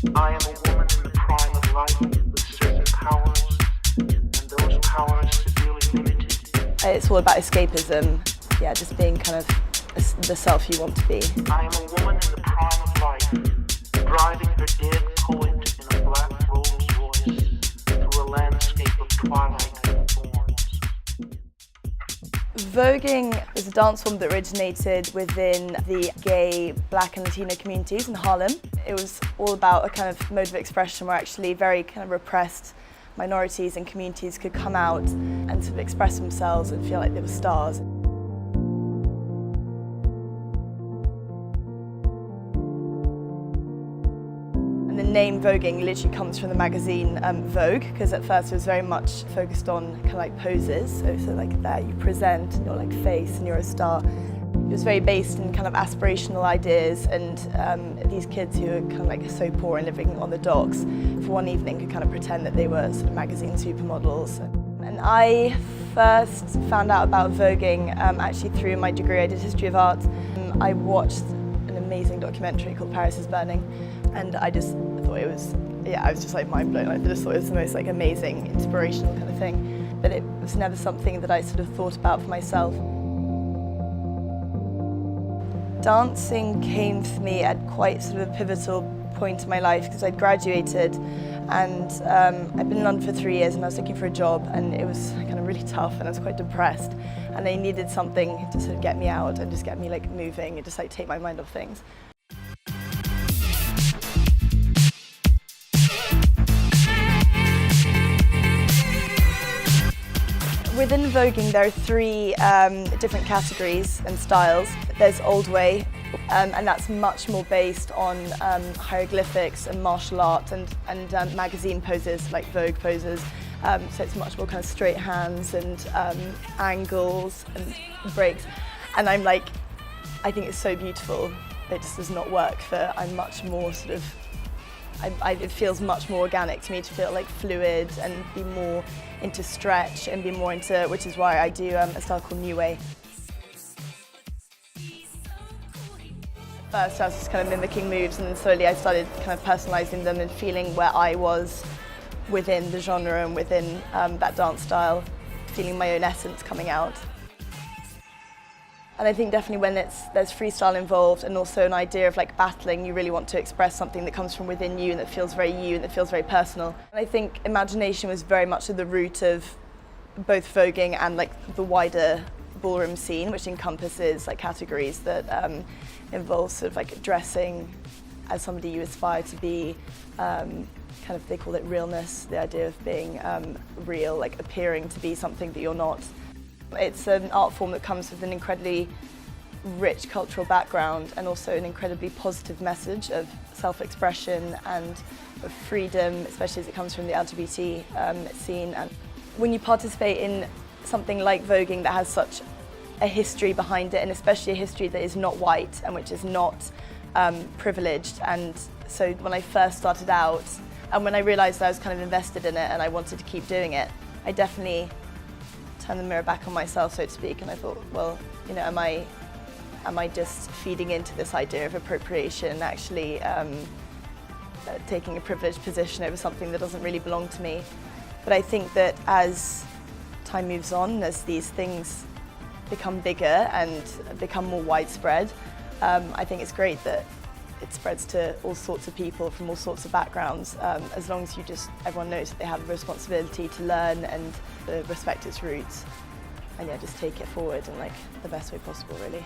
I am a woman in the prime of life with certain powers, and those powers severely limited. It's all about escapism, yeah, just being kind of the self you want to be. I am a woman in the prime of life, driving her dead poet in a black Rolls Royce through a landscape of twilight and thorns. Voguing is a dance form that originated within the gay, black and Latino communities in Harlem. It was all about a kind of mode of expression where actually very kind of repressed minorities and communities could come out and sort of express themselves and feel like they were stars. And the name voguing literally comes from the magazine Vogue, because at first it was very much focused on kind of like poses, so like there you present and your like face and you're a star. It was very based in kind of aspirational ideas, and these kids who were kind of like so poor and living on the docks for one evening could kind of pretend that they were sort of magazine supermodels. And I first found out about voguing actually through my degree. I did history of art. I watched an amazing documentary called Paris is Burning, and I just thought it was, I was just like mind blown. I just thought it was the most like amazing, inspirational kind of thing. But it was never something that I sort of thought about for myself. Dancing came for me at quite sort of a pivotal point in my life, because I'd graduated and I'd been in London for 3 years and I was looking for a job, and it was kind of really tough and I was quite depressed, and I needed something to sort of get me out and just get me like moving and just like take my mind off things. Within voguing there are 3 different categories and styles. There's old way, and that's much more based on hieroglyphics and martial art and magazine poses, like Vogue poses. So it's much more kind of straight hands and angles and breaks. And I'm like, I think it's so beautiful. It just does not work for, I'm much more sort of, it feels much more organic to me to feel like fluid and be more into stretch and be more into, which is why I do a style called New Way. First I was just kind of mimicking moves, and then slowly I started kind of personalising them and feeling where I was within the genre and within that dance style, feeling my own essence coming out. And I think definitely when there's freestyle involved and also an idea of like battling, you really want to express something that comes from within you and that feels very you and that feels very personal. And I think imagination was very much at the root of both voguing and like the wider ballroom scene, which encompasses like categories that involve sort of like dressing as somebody you aspire to be, kind of, they call it realness, the idea of being real, like appearing to be something that you're not. It's an art form that comes with an incredibly rich cultural background and also an incredibly positive message of self-expression and of freedom, especially as it comes from the LGBT scene. And when you participate in something like voguing that has such a history behind it, and especially a history that is not white and which is not privileged, and so when I first started out and when I realised I was kind of invested in it and I wanted to keep doing it, I definitely turned the mirror back on myself, so to speak, and I thought, well, you know, am I just feeding into this idea of appropriation, actually taking a privileged position over something that doesn't really belong to me? But I think that as time moves on, as these things become bigger and become more widespread, I think it's great that it spreads to all sorts of people from all sorts of backgrounds, as long as everyone knows that they have a responsibility to learn and respect its roots, and yeah, just take it forward in like the best way possible, really.